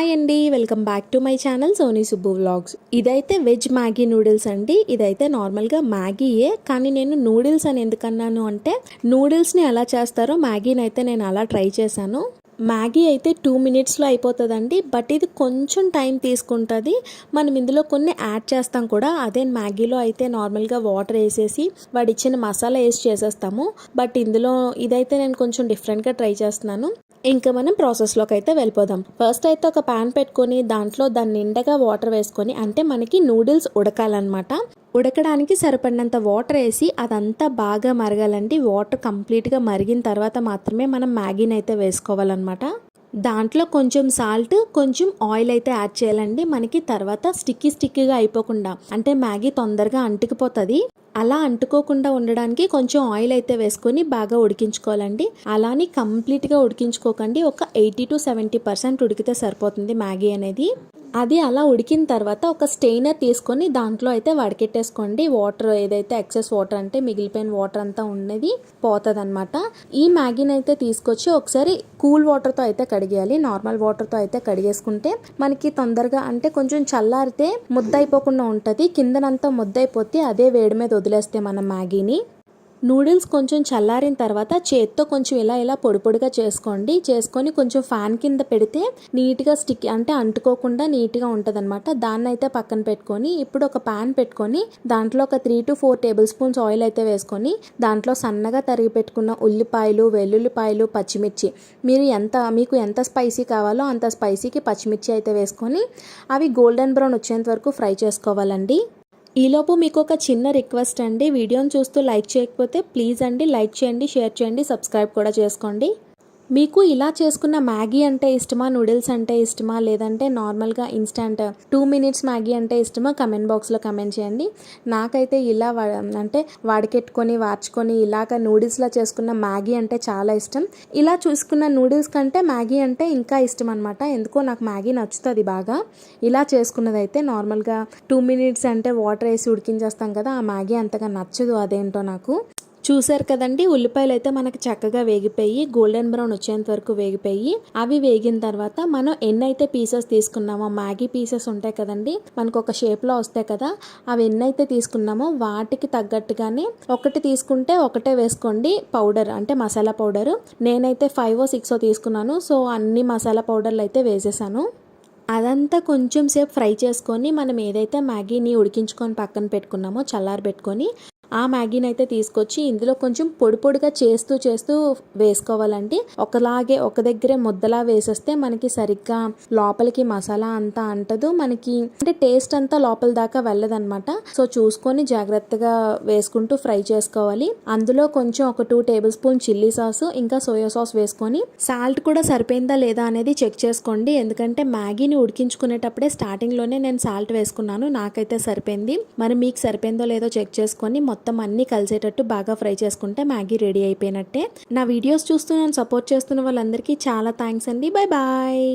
Hi అండి, welcome back to my channel Soni Subbu vlogs. ఇదైతే veg Maggi noodles అండి. ఇదైతే నార్మల్గా మ్యాగీయే, కానీ నేను నూడిల్స్ అని ఎందుకన్నాను అంటే నూడిల్స్ని ఎలా చేస్తారో మ్యాగీని అయితే నేను అలా ట్రై చేశాను. మ్యాగీ అయితే 2 minutesలో అయిపోతుందండి, బట్ ఇది కొంచెం టైం తీసుకుంటుంది. మనం ఇందులో కొన్ని యాడ్ చేస్తాం కూడా. అదే మ్యాగీలో అయితే నార్మల్గా వాటర్ వేసేసి వాడు ఇచ్చిన మసాలా వేసి చేసేస్తాము, బట్ ఇందులో ఇదైతే నేను కొంచెం డిఫరెంట్గా ట్రై చేస్తున్నాను. ఇంకా మనం ప్రాసెస్లోకి అయితే వెళ్ళిపోదాం. ఫస్ట్ అయితే ఒక ప్యాన్ పెట్టుకొని దాంట్లో దాని నిండగా వాటర్ వేసుకొని, అంటే మనకి నూడిల్స్ ఉడకాలన్నమాట. ఉడకడానికి సరిపడినంత వాటర్ వేసి అదంతా బాగా మరగాలండి. వాటర్ కంప్లీట్గా మరిగిన తర్వాత మాత్రమే మనం మ్యాగీని అయితే వేసుకోవాలన్నమాట. దాంట్లో కొంచెం సాల్ట్, కొంచెం ఆయిల్ అయితే యాడ్ చేయాలండి. మనకి తర్వాత స్టిక్కీగా అయిపోకుండా, అంటే మ్యాగీ తొందరగా అంటుకుపోతుంది. అలా అంటుకోకుండా ఉండడానికి కొంచెం ఆయిల్ అయితే వేసుకొని బాగా ఉడికించుకోవాలండి. అలాని కంప్లీట్గా ఉడికించుకోకండి, ఒక 80 to 70% ఉడికితే సరిపోతుంది మ్యాగీ అనేది. అది అలా ఉడికిన తర్వాత ఒక స్టెయినర్ తీసుకొని దాంట్లో అయితే వడకెట్టేసుకోండి. వాటర్ ఏదైతే ఎక్సెస్ వాటర్ అంటే మిగిలిపోయిన వాటర్ అంతా ఉన్నది పోతుంది అనమాట. ఈ మ్యాగీని అయితే తీసుకొచ్చి ఒకసారి కూల్ వాటర్తో అయితే కడిగేయాలి. నార్మల్ వాటర్తో అయితే కడిగేసుకుంటే మనకి తొందరగా, అంటే కొంచెం చల్లారితే ముద్ద అయిపోకుండా ఉంటుంది. కిందనంతా ముద్ద అయిపోతే అదే వేడి మీద వదిలేస్తే మనం మ్యాగీని. నూడిల్స్ కొంచెం చల్లారిన తర్వాత చేత్తో కొంచెం ఇలా పొడిగా చేసుకొని కొంచెం ఫ్యాన్ కింద పెడితే నీట్గా స్టిక్, అంటే అంటుకోకుండా నీట్గా ఉంటుంది అనమాట. దాన్ని అయితే పక్కన పెట్టుకొని ఇప్పుడు ఒక ప్యాన్ పెట్టుకొని దాంట్లో ఒక 3 to 4 tablespoons ఆయిల్ అయితే వేసుకొని దాంట్లో సన్నగా తరిగి పెట్టుకున్న ఉల్లిపాయలు, వెల్లుల్లిపాయలు, పచ్చిమిర్చి, మీకు ఎంత స్పైసీ కావాలో అంత స్పైసీకి పచ్చిమిర్చి అయితే వేసుకొని అవి గోల్డెన్ బ్రౌన్ వచ్చేంత వరకు ఫ్రై చేసుకోవాలండి. ఈలోపు మీకు ఒక చిన్న రిక్వెస్ట్ అండి, వీడియోని చూస్తూ లైక్ చేయకపోతే ప్లీజ్ అండి లైక్ చేయండి, షేర్ చేయండి, సబ్స్క్రైబ్ కూడా చేసుకోండి. మీకు ఇలా చేసుకున్న మ్యాగీ అంటే ఇష్టమా, నూడిల్స్ అంటే ఇష్టమా, లేదంటే నార్మల్గా ఇన్స్టంట్ 2 minutes మ్యాగీ అంటే ఇష్టమా, కమెంట్ బాక్స్లో కమెంట్ చేయండి. నాకైతే ఇలా అంటే వాడికెట్టుకొని వార్చుకొని ఇలాగ నూడిల్స్లా చేసుకున్న మ్యాగీ అంటే చాలా ఇష్టం. ఇలా చూసుకున్న నూడిల్స్ కంటే మ్యాగీ అంటే ఇంకా ఇష్టం అనమాట. ఎందుకో నాకు మ్యాగీ నచ్చుతుంది బాగా. ఇలా చేసుకున్నది అయితే నార్మల్గా 2 minutes అంటే వాటర్ వేసి ఉడికించేస్తాం కదా, ఆ మ్యాగీ అంతగా నచ్చదు, అదేంటో నాకు. చూసారు కదండి, ఉల్లిపాయలు అయితే మనకి చక్కగా వేగిపోయి గోల్డెన్ బ్రౌన్ వచ్చేంత వరకు వేగిపోయి, అవి వేగిన తర్వాత మనం ఎన్నైతే పీసెస్ తీసుకున్నామో, మ్యాగీ పీసెస్ ఉంటాయి కదండి మనకు ఒక షేప్లో వస్తాయి కదా, అవి ఎన్నైతే తీసుకున్నామో వాటికి తగ్గట్టుగానే ఒకటి తీసుకుంటే ఒకటే వేసుకోండి పౌడర్, అంటే మసాలా పౌడర్. నేనైతే 5 or 6 తీసుకున్నాను, సో అన్ని మసాలా పౌడర్లు అయితే వేసేసాను. అదంతా కొంచెం సేపు ఫ్రై చేసుకొని మనం ఏదైతే మ్యాగీని ఉడికించుకొని పక్కన పెట్టుకున్నామో చల్లారబెట్టుకొని ఆ మ్యాగీని అయితే తీసుకొచ్చి ఇందులో కొంచెం పొడిగా చేస్తూ వేసుకోవాలండి. ఒకలాగే ఒక దగ్గరే ముద్దలా వేసేస్తే మనకి సరిగ్గా లోపలికి మసాలా అంతా అంటదు, మనకి అంటే టేస్ట్ అంతా లోపల దాకా వెళ్ళదన్నమాట. సో చూసుకొని జాగ్రత్తగా వేసుకుంటూ ఫ్రై చేసుకోవాలి. అందులో కొంచెం ఒక 2 tablespoons చిల్లీ సాస్, ఇంకా సోయా సాస్ వేసుకొని సాల్ట్ కూడా సరిపోయిందా లేదా అనేది చెక్ చేసుకోండి. ఎందుకంటే మ్యాగీని ఉడికించుకునేటప్పుడే స్టార్టింగ్లోనే నేను సాల్ట్ వేసుకున్నాను, నాకైతే సరిపోయింది. మరి మీకు సరిపోయిందో లేదో చెక్ చేసుకొని మొత్తం అన్ని కలిసేటట్టు బాగా ఫ్రై చేసుకుంటే మ్యాగీ రెడీ అయిపోయినట్టే. నా వీడియోస్ చూస్తూ నన్ను సపోర్ట్ చేస్తున్న వాళ్ళందరికీ చాలా థ్యాంక్స్ అండి. Bye bye.